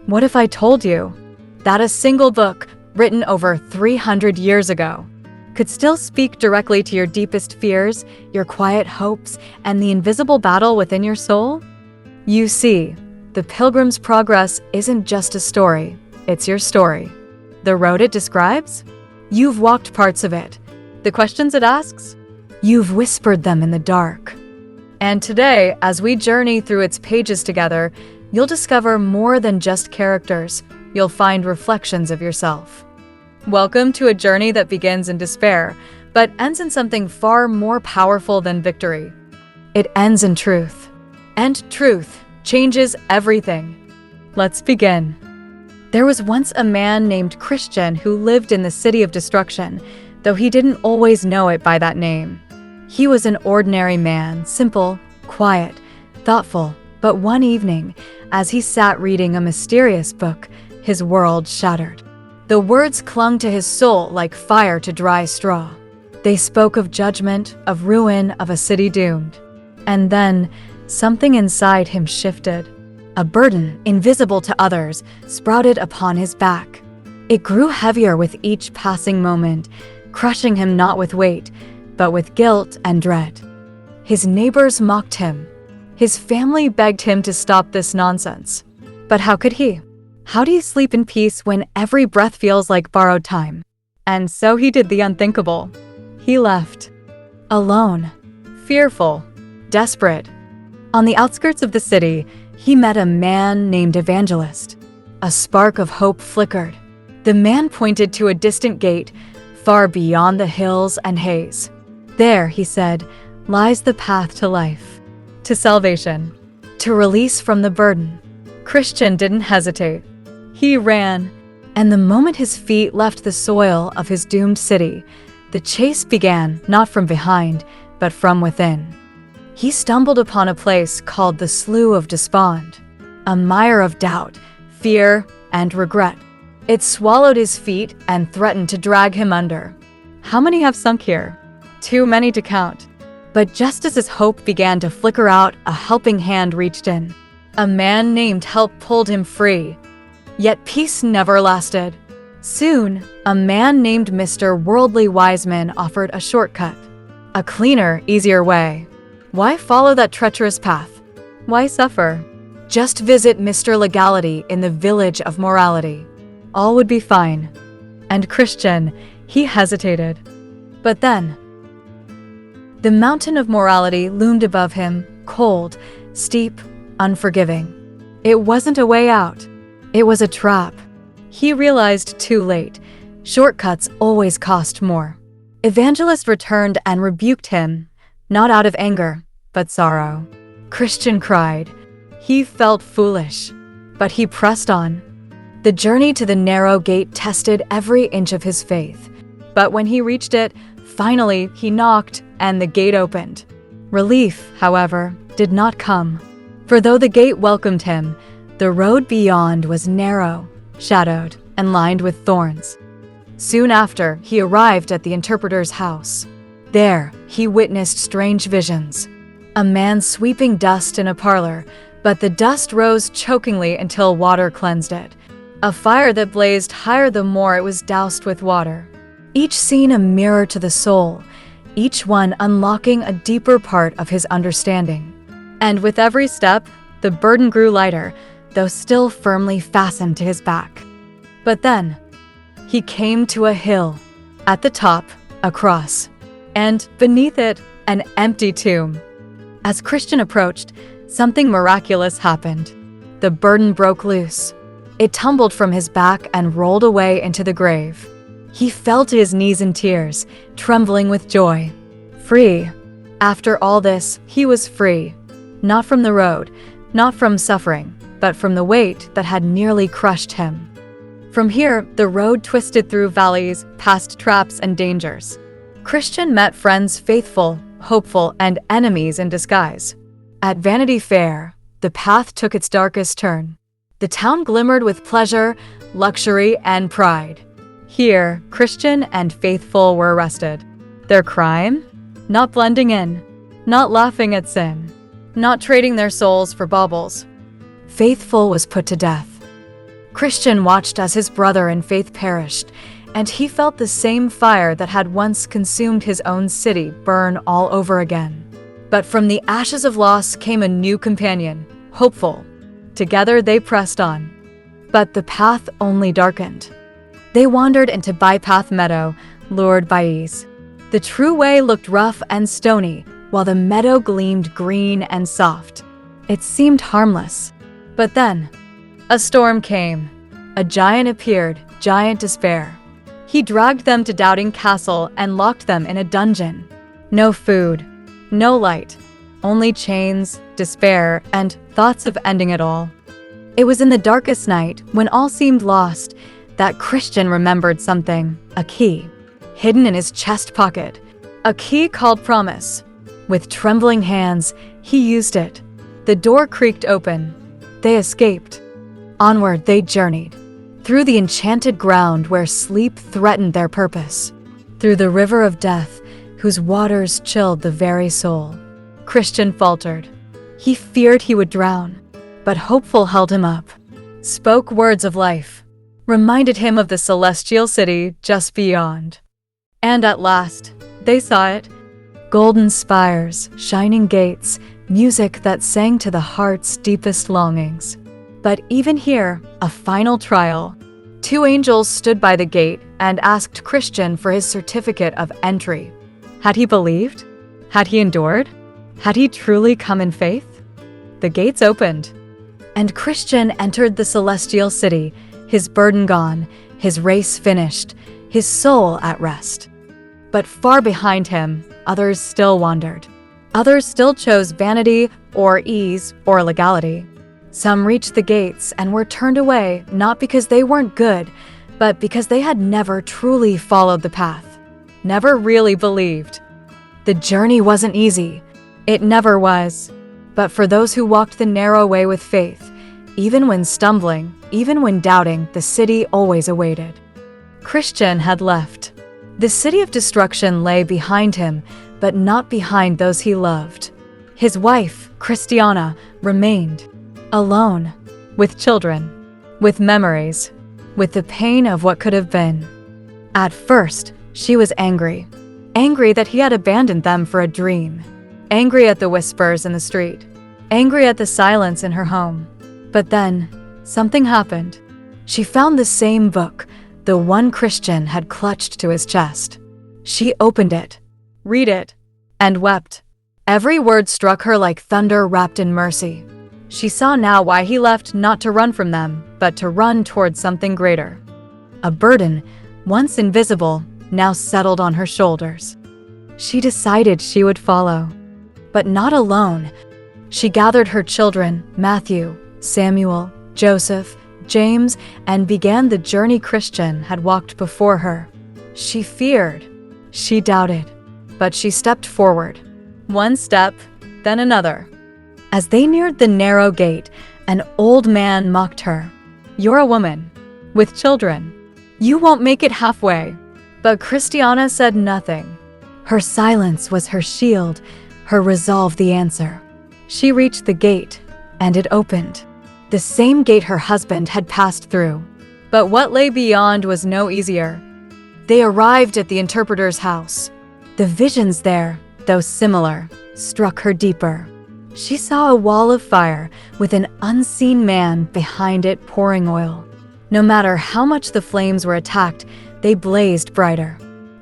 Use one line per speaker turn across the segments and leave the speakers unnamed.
What if I told you that a single book written over 300 years ago could still speak directly to your deepest fears, your quiet hopes, and the invisible battle within your soul? You see, the Pilgrim's Progress isn't just a story, it's your story. The road it describes? You've walked parts of it. The questions it asks? You've whispered them in the dark. And today, as we journey through its pages together, you'll discover more than just characters. You'll find reflections of yourself. Welcome to a journey that begins in despair, but ends in something far more powerful than victory. It ends in truth. And truth changes everything. Let's begin. There was once a man named Christian who lived in the city of destruction, though he didn't always know it by that name. He was an ordinary man, simple, quiet, thoughtful, but one evening, as he sat reading a mysterious book, his world shattered. The words clung to his soul like fire to dry straw. They spoke of judgment, of ruin, of a city doomed. And then, something inside him shifted. A burden, invisible to others, sprouted upon his back. It grew heavier with each passing moment, crushing him not with weight, but with guilt and dread. His neighbors mocked him. His family begged him to stop this nonsense. But how could he? How do you sleep in peace when every breath feels like borrowed time? And so he did the unthinkable. He left. Alone. Fearful. Desperate. On the outskirts of the city, he met a man named Evangelist. A spark of hope flickered. The man pointed to a distant gate, far beyond the hills and haze. There, he said, lies the path to life, to salvation, to release from the burden. Christian didn't hesitate. He ran, and the moment his feet left the soil of his doomed city, the chase began not from behind, but from within. He stumbled upon a place called the Slough of Despond, a mire of doubt, fear, and regret. It swallowed his feet and threatened to drag him under. How many have sunk here? Too many to count. But just as his hope began to flicker out, a helping hand reached in. A man named Help pulled him free. Yet peace never lasted. Soon, a man named Mr. Worldly Wiseman offered a shortcut. A cleaner, easier way. Why follow that treacherous path? Why suffer? Just visit Mr. Legality in the village of morality. All would be fine. And Christian, he hesitated. But then, the mountain of morality loomed above him, cold, steep, unforgiving. It wasn't a way out. It was a trap. He realized too late. Shortcuts always cost more. Evangelist returned and rebuked him, not out of anger, but sorrow. Christian cried. He felt foolish, but he pressed on. The journey to the narrow gate tested every inch of his faith. But when he reached it, finally he knocked and the gate opened. Relief, however, did not come. For though the gate welcomed him, the road beyond was narrow, shadowed, and lined with thorns. Soon after, he arrived at the interpreter's house. There, he witnessed strange visions. A man sweeping dust in a parlor, but the dust rose chokingly until water cleansed it. A fire that blazed higher the more it was doused with water. Each scene a mirror to the soul, each one unlocking a deeper part of his understanding. And with every step, the burden grew lighter, though still firmly fastened to his back. But then, he came to a hill. At the top, a cross. And beneath it, an empty tomb. As Christian approached, something miraculous happened. The burden broke loose. It tumbled from his back and rolled away into the grave. He fell to his knees in tears, trembling with joy. Free. After all this, he was free. Not from the road, not from suffering, but from the weight that had nearly crushed him. From here, the road twisted through valleys, past traps and dangers. Christian met friends faithful, hopeful, and enemies in disguise. At Vanity Fair, the path took its darkest turn. The town glimmered with pleasure, luxury, and pride. Here, Christian and faithful were arrested. Their crime? Not blending in, not laughing at sin, not trading their souls for baubles. Faithful was put to death. Christian watched as his brother in faith perished, and he felt the same fire that had once consumed his own city burn all over again. But from the ashes of loss came a new companion, hopeful. Together they pressed on. But the path only darkened. They wandered into Bypath Meadow, lured by ease. The true way looked rough and stony, while the meadow gleamed green and soft. It seemed harmless. But then, a storm came. A giant appeared, giant despair. He dragged them to Doubting Castle and locked them in a dungeon. No food, no light, only chains, despair, and thoughts of ending it all. It was in the darkest night, when all seemed lost, that Christian remembered something, a key, hidden in his chest pocket, a key called Promise. With trembling hands, he used it. The door creaked open. They escaped. Onward they journeyed, through the enchanted ground where sleep threatened their purpose, through the river of death whose waters chilled the very soul. Christian faltered. He feared he would drown, but Hopeful held him up, spoke words of life, reminded him of the celestial city just beyond. And at last, they saw it. Golden spires, shining gates, music that sang to the heart's deepest longings. But even here, a final trial. 2 angels stood by the gate and asked Christian for his certificate of entry. Had he believed? Had he endured? Had he truly come in faith? The gates opened, and Christian entered the celestial city, his burden gone, his race finished, his soul at rest. But far behind him, others still wandered. Others still chose vanity or ease or legality. Some reached the gates and were turned away, not because they weren't good, but because they had never truly followed the path, never really believed. The journey wasn't easy. It never was. But for those who walked the narrow way with faith, even when stumbling, even when doubting, the city always awaited. Christian had left. The city of destruction lay behind him, but not behind those he loved. His wife, Christiana, remained. Alone, with children, with memories, with the pain of what could have been. At first, she was angry. Angry that he had abandoned them for a dream. Angry at the whispers in the street. Angry at the silence in her home. But then, something happened. She found the same book, the one Christian had clutched to his chest. She opened it, read it, and wept. Every word struck her like thunder wrapped in mercy. She saw now why he left, not to run from them, but to run towards something greater. A burden, once invisible, now settled on her shoulders. She decided she would follow. But not alone. She gathered her children, Matthew, Samuel, Joseph, James, and began the journey Christian had walked before her. She feared. She doubted. But she stepped forward. One step, then another. As they neared the narrow gate, an old man mocked her. "You're a woman, with children. You won't make it halfway." But Christiana said nothing. Her silence was her shield, her resolve the answer. She reached the gate, and it opened. The same gate her husband had passed through. But what lay beyond was no easier. They arrived at the interpreter's house. The visions there, though similar, struck her deeper. She saw a wall of fire with an unseen man behind it pouring oil. No matter how much the flames were attacked, they blazed brighter.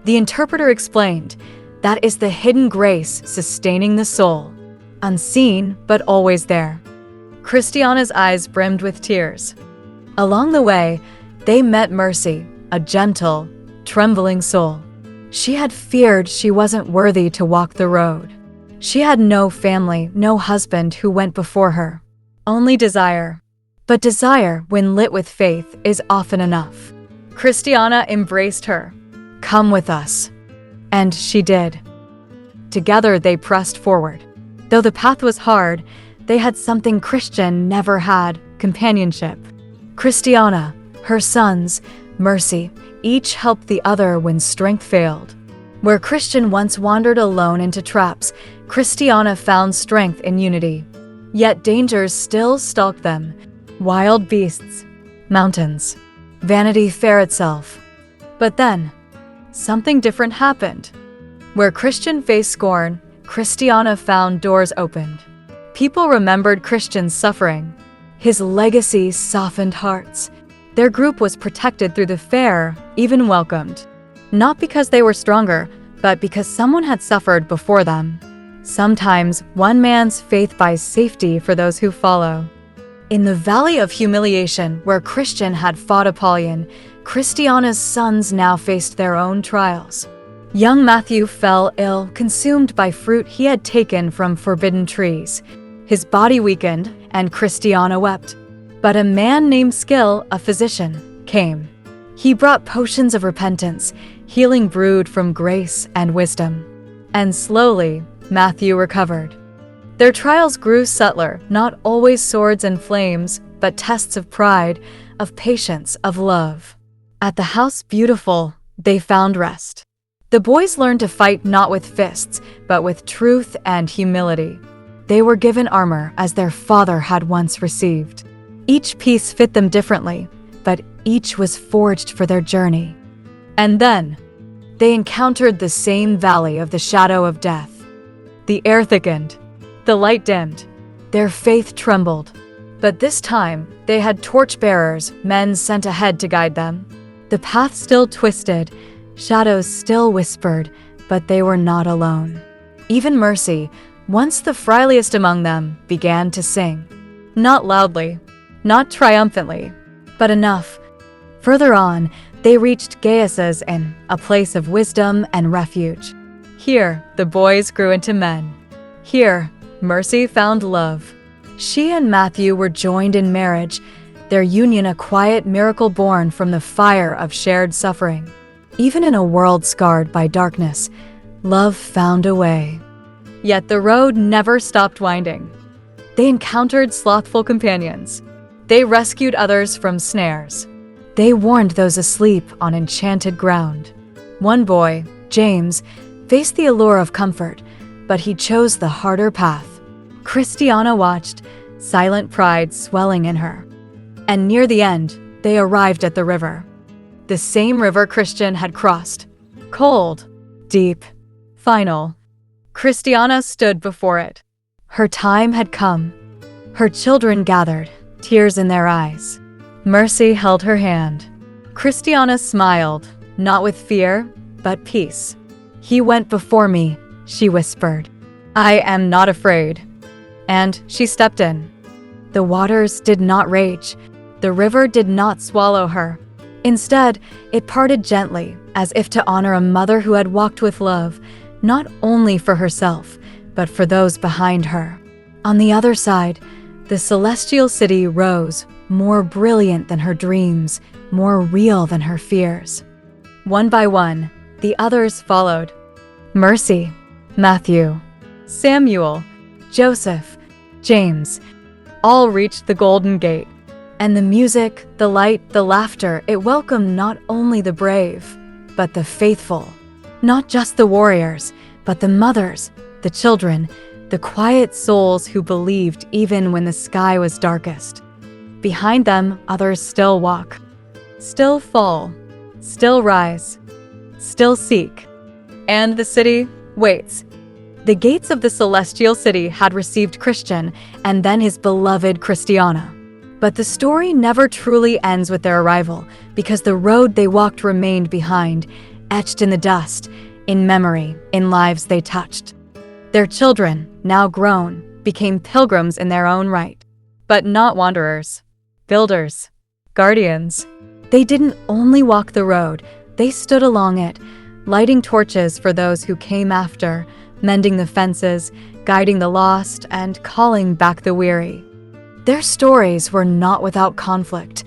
The interpreter explained, that is the hidden grace sustaining the soul. Unseen, but always there. Christiana's eyes brimmed with tears. Along the way, they met Mercy, a gentle, trembling soul. She had feared she wasn't worthy to walk the road. She had no family, no husband who went before her. Only desire. But desire, when lit with faith, is often enough. Christiana embraced her. "Come with us." And she did. Together they pressed forward. Though the path was hard, they had something Christian never had, companionship. Christiana, her sons, Mercy, each helped the other when strength failed. Where Christian once wandered alone into traps, Christiana found strength in unity. Yet dangers still stalked them. Wild beasts, mountains, Vanity Fair itself. But then, something different happened. Where Christian faced scorn, Christiana found doors opened. People remembered Christian's suffering. His legacy softened hearts. Their group was protected through the fair, even welcomed. Not because they were stronger, but because someone had suffered before them. Sometimes one man's faith buys safety for those who follow. In the valley of humiliation, where Christian had fought Apollyon, Christiana's sons now faced their own trials. Young Matthew fell ill, consumed by fruit he had taken from forbidden trees. His body weakened, and Christiana wept. But a man named Skill, a physician, came. He brought potions of repentance, healing brewed from grace and wisdom. And slowly, Matthew recovered. Their trials grew subtler, not always swords and flames, but tests of pride, of patience, of love. At the house beautiful, they found rest. The boys learned to fight not with fists, but with truth and humility. They were given armor as their father had once received. Each piece fit them differently, but each was forged for their journey. And then, they encountered the same valley of the shadow of death. The air thickened. The light dimmed. Their faith trembled. But this time, they had torchbearers, men sent ahead to guide them. The path still twisted, shadows still whispered, but they were not alone. Even Mercy, once the frailest among them, began to sing. Not loudly, not triumphantly, but enough. Further on, they reached Gaius's Inn, a place of wisdom and refuge. Here, the boys grew into men. Here, Mercy found love. She and Matthew were joined in marriage, their union a quiet miracle born from the fire of shared suffering. Even in a world scarred by darkness, love found a way. Yet the road never stopped winding. They encountered slothful companions. They rescued others from snares. They warned those asleep on enchanted ground. One boy, James, faced the allure of comfort, but he chose the harder path. Christiana watched, silent pride swelling in her. And near the end, they arrived at the river. The same river Christian had crossed. Cold, deep, final. Christiana stood before it. Her time had come. Her children gathered, tears in their eyes. Mercy held her hand. Christiana smiled, not with fear, but peace. "He went before me," she whispered. "I am not afraid." And she stepped in. The waters did not rage. The river did not swallow her. Instead, it parted gently, as if to honor a mother who had walked with love, not only for herself, but for those behind her. On the other side, the celestial city rose, more brilliant than her dreams, more real than her fears. One by one, the others followed. Mercy, Matthew, Samuel, Joseph, James, all reached the Golden Gate. And the music, the light, the laughter, it welcomed not only the brave, but the faithful. Not just the warriors, but the mothers, the children, the quiet souls who believed even when the sky was darkest. Behind them, others still walk, still fall, still rise, still seek. And the city waits. The gates of the celestial city had received Christian and then his beloved Christiana. But the story never truly ends with their arrival, because the road they walked remained behind, etched in the dust, in memory, in lives they touched. Their children, now grown, became pilgrims in their own right. But not wanderers, builders, guardians. They didn't only walk the road, they stood along it, lighting torches for those who came after, mending the fences, guiding the lost, and calling back the weary. Their stories were not without conflict.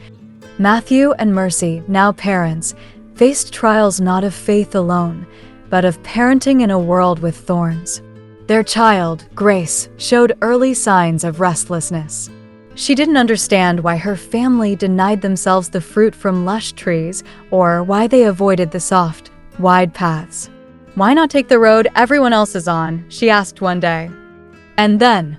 Matthew and Mercy, now parents, faced trials not of faith alone, but of parenting in a world with thorns. Their child, Grace, showed early signs of restlessness. She didn't understand why her family denied themselves the fruit from lush trees or why they avoided the soft, wide paths. "Why not take the road everyone else is on?" she asked one day. And then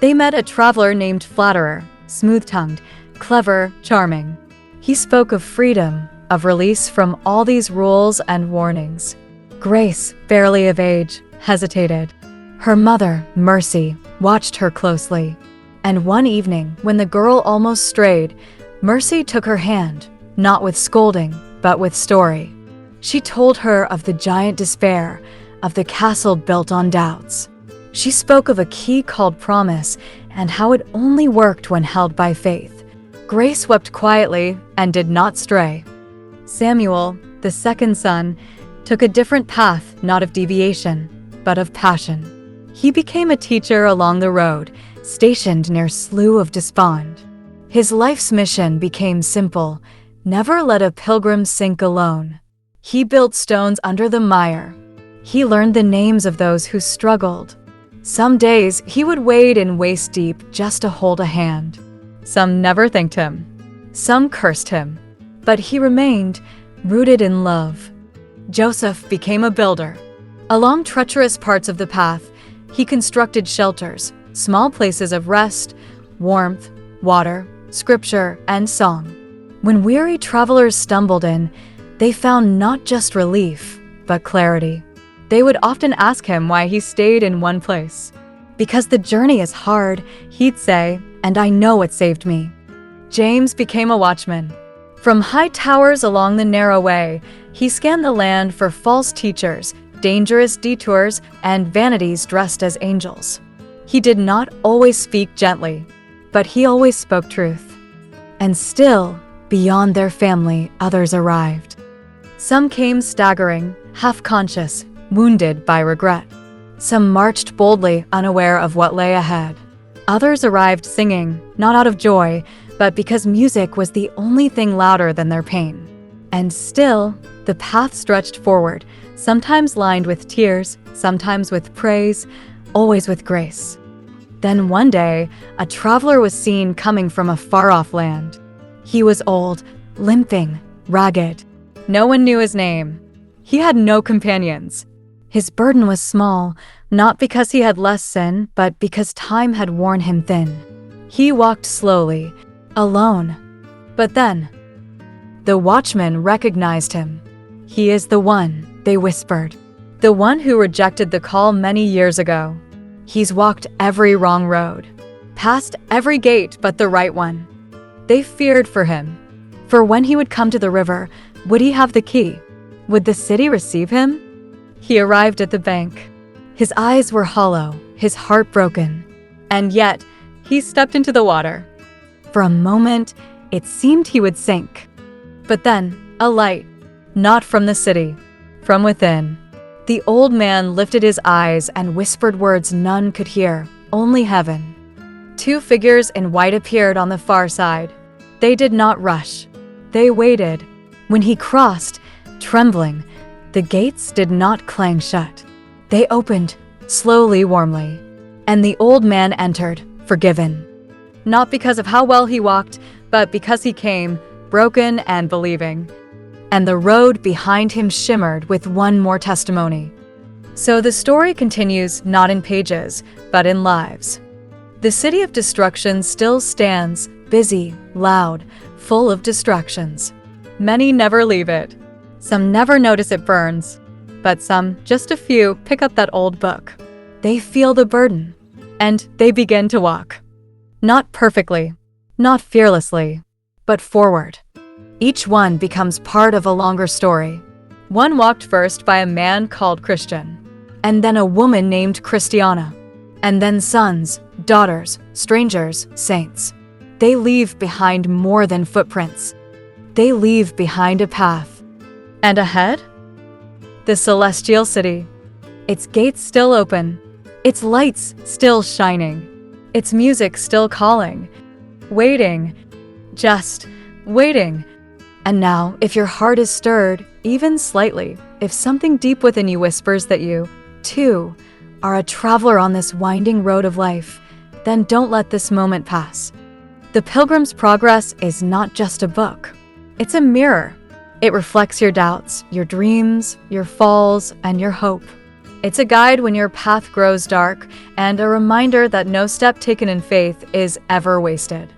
they met a traveler named Flatterer, smooth-tongued, clever, charming. He spoke of freedom, of release from all these rules and warnings. Grace, barely of age, hesitated. Her mother, Mercy, watched her closely. And one evening, when the girl almost strayed, Mercy took her hand, not with scolding, but with story. She told her of the giant despair, of the castle built on doubts. She spoke of a key called promise and how it only worked when held by faith. Grace wept quietly and did not stray. Samuel, the second son, took a different path, not of deviation, but of passion. He became a teacher along the road, stationed near Slough of Despond. His life's mission became simple: never let a pilgrim sink alone. He built stones under the mire. He learned the names of those who struggled. Some days he would wade in waist deep just to hold a hand. Some never thanked him. Some cursed him. But he remained, rooted in love. Joseph became a builder. Along treacherous parts of the path, he constructed shelters, small places of rest, warmth, water, scripture, and song. When weary travelers stumbled in, they found not just relief, but clarity. They would often ask him why he stayed in one place. Because the journey is hard, he'd say, and I know it saved me. James became a watchman. From high towers along the narrow way, he scanned the land for false teachers, dangerous detours, and vanities dressed as angels. He did not always speak gently, but he always spoke truth. And still, beyond their family, others arrived. Some came staggering, half-conscious, wounded by regret. Some marched boldly, unaware of what lay ahead. Others arrived singing, not out of joy, but because music was the only thing louder than their pain. And still, the path stretched forward, sometimes lined with tears, sometimes with praise, always with grace. Then one day, a traveler was seen coming from a far-off land. He was old, limping, ragged. No one knew his name. He had no companions. His burden was small, not because he had less sin, but because time had worn him thin. He walked slowly, alone. But then, the watchmen recognized him. He is the one, they whispered. The one who rejected the call many years ago. He's walked every wrong road, passed every gate but the right one. They feared for him. For when he would come to the river, would he have the key? Would the city receive him? He arrived at the bank. His eyes were hollow, his heart broken. And yet, he stepped into the water. For a moment, it seemed he would sink. But then, a light, not from the city, from within. The old man lifted his eyes and whispered words none could hear, only heaven. Two figures in white appeared on the far side. They did not rush. They waited. When he crossed, trembling, the gates did not clang shut. They opened, slowly, warmly, and the old man entered, forgiven. Not because of how well he walked, but because he came, broken and believing. And the road behind him shimmered with one more testimony. So the story continues not in pages, but in lives. The city of destruction still stands, busy, loud, full of distractions. Many never leave it. Some never notice it burns, but some, just a few, pick up that old book. They feel the burden, and they begin to walk. Not perfectly, not fearlessly, but forward. Each one becomes part of a longer story. One walked first by a man called Christian, and then a woman named Christiana, and then sons, daughters, strangers, saints. They leave behind more than footprints. They leave behind a path. And ahead? The celestial city. Its gates still open. Its lights still shining. Its music still calling. Waiting. Just waiting. And now, if your heart is stirred, even slightly, if something deep within you whispers that you, too, are a traveler on this winding road of life, then don't let this moment pass. The Pilgrim's Progress is not just a book. It's a mirror. It reflects your doubts, your dreams, your falls, and your hope. It's a guide when your path grows dark, and a reminder that no step taken in faith is ever wasted.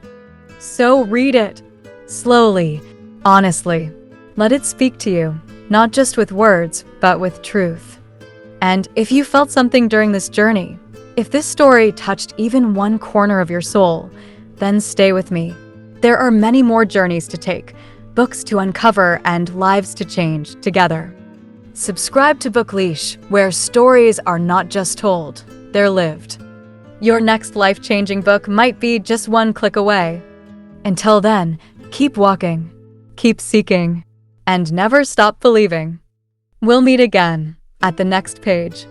So read it. Slowly, honestly. Let it speak to you, not just with words, but with truth. And if you felt something during this journey, if this story touched even one corner of your soul, then stay with me. There are many more journeys to take, books to uncover, and lives to change together. Subscribe to Book Leash, where stories are not just told, they're lived. Your next life-changing book might be just one click away. Until then, keep walking, keep seeking, and never stop believing. We'll meet again at the next page.